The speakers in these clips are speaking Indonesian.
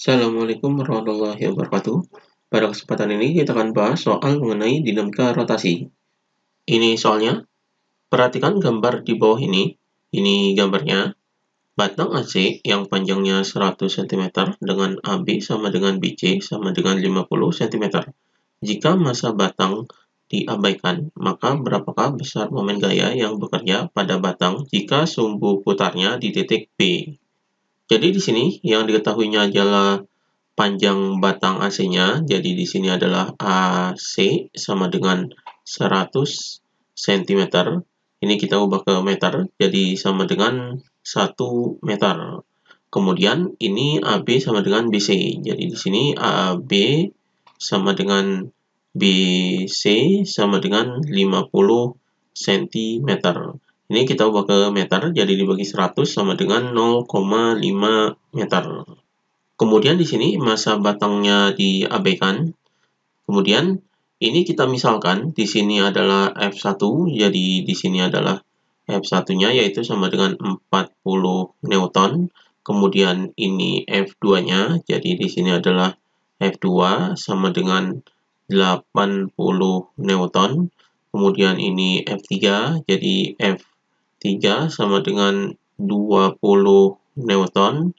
Assalamualaikum warahmatullahi wabarakatuh. Pada kesempatan ini kita akan bahas soal mengenai dinamika rotasi. Ini soalnya, perhatikan gambar di bawah ini. Ini gambarnya, batang AC yang panjangnya 100 cm dengan AB sama dengan BC sama dengan 50 cm. Jika masa batang diabaikan, maka berapakah besar momen gaya yang bekerja pada batang jika sumbu putarnya di titik B? Jadi di sini yang diketahuinya adalah panjang batang AC-nya. Jadi di sini adalah AC sama dengan 100 cm. Ini kita ubah ke meter, jadi sama dengan 1 meter. Kemudian ini AB sama dengan BC. Jadi di sini AB sama dengan BC sama dengan 50 cm. Ini kita ubah ke meter, jadi dibagi 100 sama dengan 0,5 meter. Kemudian di sini masa batangnya diabaikan. Kemudian ini kita misalkan di sini adalah F1, jadi di sini adalah F1-nya yaitu sama dengan 40 Newton. Kemudian ini F2-nya, jadi di sini adalah F2 sama dengan 80 Newton. Kemudian ini F3, jadi F3 sama dengan 20 Newton.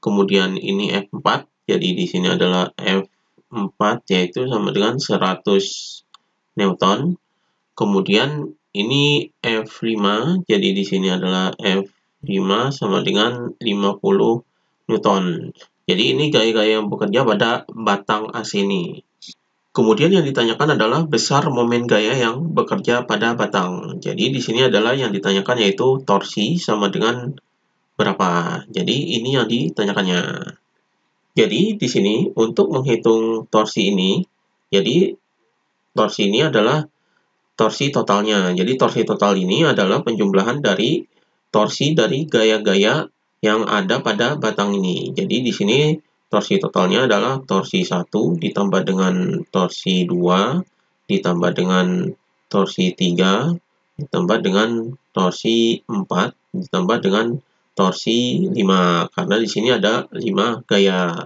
Kemudian ini F4, jadi di sini adalah F4 yaitu sama dengan 100 Newton. Kemudian ini F5, jadi di sini adalah F5 sama dengan 50 Newton. Jadi ini gaya-gaya yang bekerja pada batang AC ini. Kemudian yang ditanyakan adalah besar momen gaya yang bekerja pada batang. Jadi di sini adalah yang ditanyakan yaitu torsi sama dengan berapa. Jadi ini yang ditanyakannya. Jadi di sini untuk menghitung torsi ini, jadi torsi ini adalah torsi totalnya. Jadi torsi total ini adalah penjumlahan dari torsi dari gaya-gaya yang ada pada batang ini. Jadi di sini torsi totalnya adalah torsi 1 ditambah dengan torsi 2 ditambah dengan torsi 3 ditambah dengan torsi 4 ditambah dengan torsi 5, karena di sini ada 5 gaya.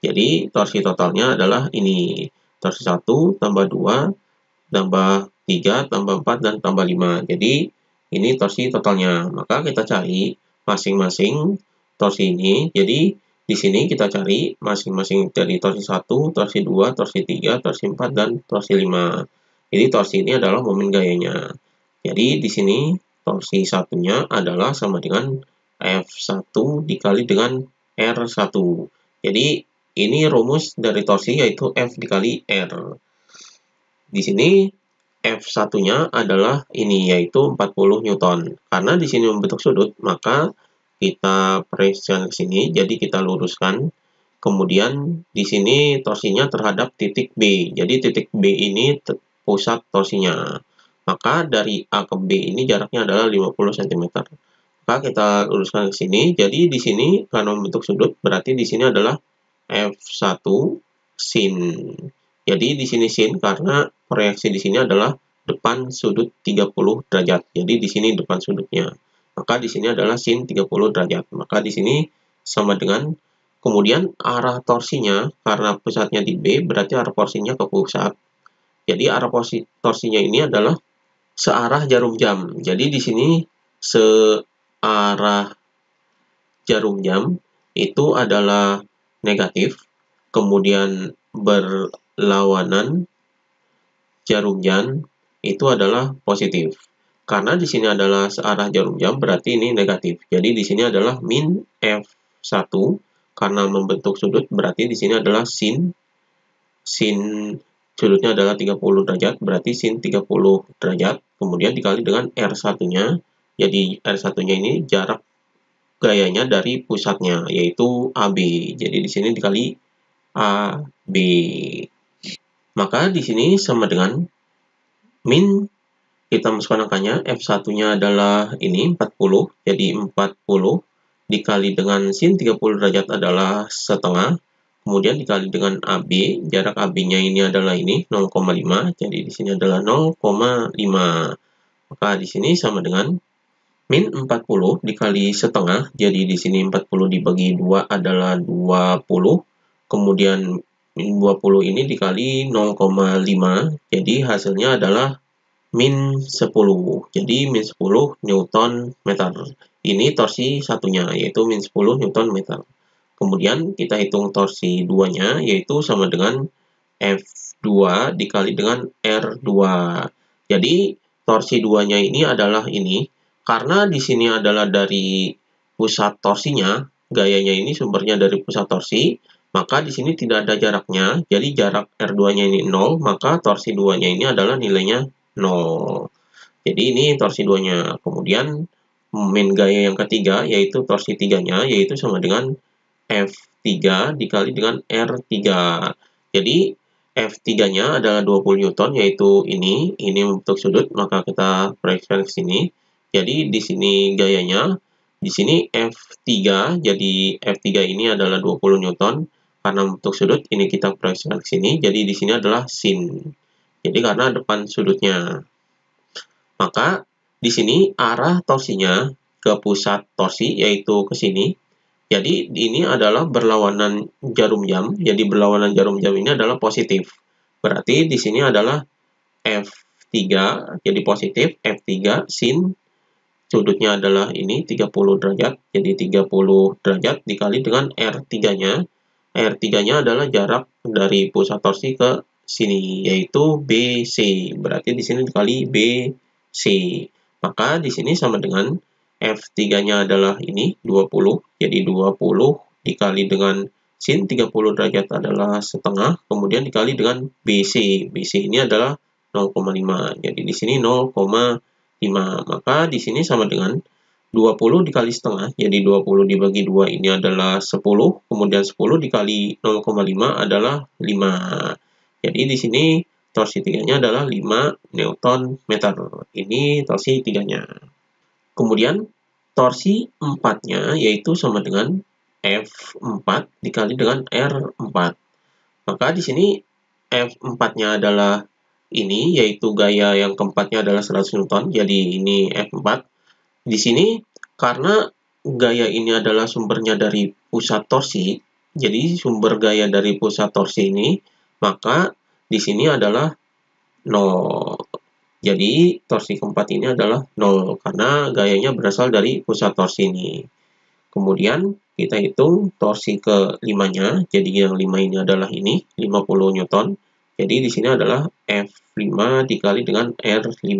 Jadi torsi totalnya adalah ini, torsi 1 tambah 2 tambah 3 tambah 4 dan tambah 5. Jadi ini torsi totalnya. Maka kita cari masing-masing torsi ini. Jadi di sini kita cari masing-masing dari torsi 1, torsi 2, torsi 3, torsi 4 dan torsi 5. Jadi torsi ini adalah momen gayanya. Jadi di sini torsi satunya adalah sama dengan F1 dikali dengan R1. Jadi ini rumus dari torsi yaitu F dikali R. Di sini F1-nya adalah ini yaitu 40 Newton. Karena di sini membentuk sudut, maka kita preskan ke sini, jadi kita luruskan. Kemudian di sini torsinya terhadap titik B. Jadi titik B ini pusat torsinya. Maka dari A ke B ini jaraknya adalah 50 cm. Maka kita luruskan ke sini. Jadi di sini karena membentuk sudut, berarti di sini adalah F1 sin. Jadi di sini sin karena proyeksi di sini adalah depan sudut 30 derajat. Jadi di sini depan sudutnya. Maka di sini adalah sin 30 derajat. Maka di sini sama dengan, kemudian arah torsinya karena pusatnya di B berarti arah torsinya ke pusat. Jadi arah torsinya ini adalah searah jarum jam. Jadi di sini searah jarum jam itu adalah negatif. Kemudian berlawanan jarum jam itu adalah positif. Karena di sini adalah searah jarum jam, berarti ini negatif. Jadi di sini adalah min F1 karena membentuk sudut, berarti di sini adalah sin sudutnya adalah 30 derajat, berarti sin 30 derajat. Kemudian dikali dengan R1-nya. Jadi R1-nya ini jarak gayanya dari pusatnya yaitu AB. Jadi di sini dikali AB. Maka di sini sama dengan min, kita masukkan angkanya, F1-nya adalah ini 40, jadi 40 dikali dengan sin 30 derajat adalah setengah, kemudian dikali dengan AB, jarak AB-nya ini adalah ini 0,5, jadi di sini adalah 0,5. Maka di sini sama dengan min 40 dikali setengah, jadi di sini 40 dibagi 2 adalah 20, kemudian min 20 ini dikali 0,5, jadi hasilnya adalah min 10. Jadi min 10 Newton meter. Ini torsi satunya, yaitu min 10 Newton meter. Kemudian kita hitung torsi 2-nya, yaitu sama dengan F2 dikali dengan R2. Jadi torsi 2-nya ini adalah ini. Karena di sini adalah dari pusat torsinya, gayanya ini sumbernya dari pusat torsi, maka di sini tidak ada jaraknya. Jadi jarak R2-nya ini 0, maka torsi 2-nya ini adalah nilainya 0. Jadi ini torsi 2-nya. Kemudian min gaya yang ketiga, yaitu torsi 3-nya, yaitu sama dengan F3 dikali dengan R3. Jadi F3-nya adalah 20 Newton, yaitu ini membentuk sudut, maka kita proyeksikan ke sini. Jadi di sini gayanya, di sini F3, jadi F3 ini adalah 20 Newton, karena membentuk sudut, ini kita proyeksikan ke sini, jadi di sini adalah sin. Jadi karena depan sudutnya. Maka di sini arah torsinya ke pusat torsi, yaitu ke sini. Jadi ini adalah berlawanan jarum jam. Jadi berlawanan jarum jam ini adalah positif. Berarti di sini adalah F3 jadi positif, F3 sin sudutnya adalah ini 30 derajat. Jadi 30 derajat dikali dengan R3-nya. R3-nya adalah jarak dari pusat torsi ke sini, yaitu BC. Berarti di sini dikali BC. Maka di sini sama dengan F3-nya adalah ini 20, jadi 20 dikali dengan sin 30 derajat adalah setengah, kemudian dikali dengan BC. BC ini adalah 0,5. Jadi di sini 0,5. Maka di sini sama dengan 20 dikali setengah, jadi 20 dibagi 2 ini adalah 10, kemudian 10 dikali 0,5 adalah 5. Jadi di sini torsi 3-nya adalah 5 Newton meter. Ini torsi 3-nya. Kemudian torsi 4-nya yaitu sama dengan F4 dikali dengan R4. Maka di sini F4-nya adalah ini, yaitu gaya yang keempatnya adalah 100 Newton. Jadi ini F4. Di sini karena gaya ini adalah sumbernya dari pusat torsi, jadi sumber gaya dari pusat torsi ini, maka di sini adalah 0. Jadi torsi keempat ini adalah 0 karena gayanya berasal dari pusat torsi ini. Kemudian kita hitung torsi ke-5-nya. Jadi yang 5 ini adalah ini 50 Newton. Jadi di sini adalah F5 dikali dengan R5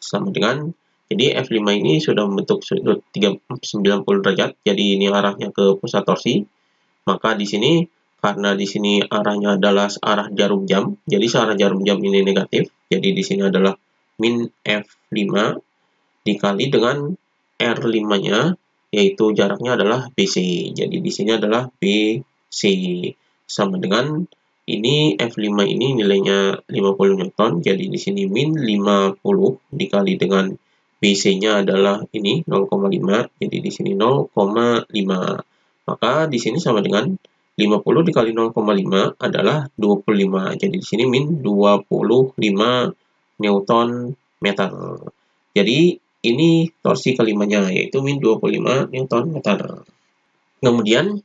sama dengan, jadi F5 ini sudah membentuk sudut 90 derajat. Jadi ini arahnya ke pusat torsi. Maka di sini karena di sini arahnya adalah arah jarum jam, jadi searah jarum jam ini negatif. Jadi di sini adalah min F5 dikali dengan R5-nya, yaitu jaraknya adalah BC. Jadi di sini adalah BC sama dengan ini F5 ini nilainya 50 Newton. Jadi di sini min 50 dikali dengan BC-nya adalah ini 0,5. Jadi di sini 0,5. Maka di sini sama dengan 50 dikali 0,5 adalah 25. Jadi di sini min 25 Newton meter. Jadi ini torsi kelimanya, yaitu min 25 Newton meter. Kemudian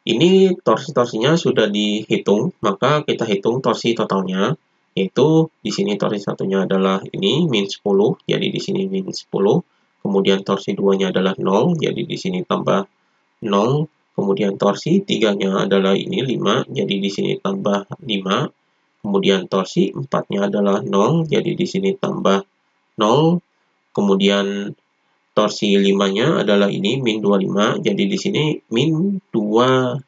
ini torsi-torsinya sudah dihitung, maka kita hitung torsi totalnya, yaitu di sini torsi satunya adalah ini min 10, jadi di sini min 10. Kemudian torsi 2-nya adalah 0, jadi di sini tambah 0. Kemudian torsi 3-nya adalah ini 5, jadi di sini tambah 5. Kemudian torsi 4-nya adalah 0, jadi di sini tambah 0. Kemudian torsi 5-nya adalah ini min 25, jadi di sini min 25.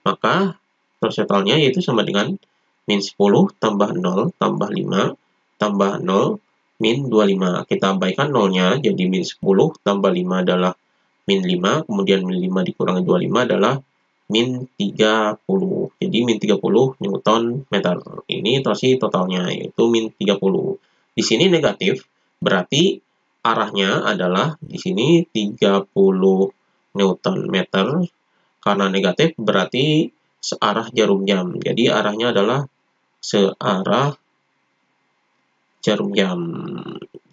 Maka torsi totalnya yaitu sama dengan min 10 tambah 0 tambah 5 tambah 0 min 25. Kita abaikan 0-nya, jadi min 10 tambah 5 adalah min 5, kemudian min 5 dikurangi 25 adalah min 30. Jadi min 30 Newton meter. Ini torsi totalnya, yaitu min 30. Di sini negatif, berarti arahnya adalah di sini 30 Newton meter. Karena negatif berarti searah jarum jam. Jadi arahnya adalah searah jarum jam.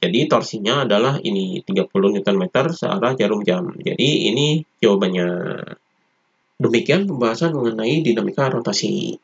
Jadi torsinya adalah ini 30 Nm searah jarum jam. Jadi ini jawabannya. Demikian pembahasan mengenai dinamika rotasi.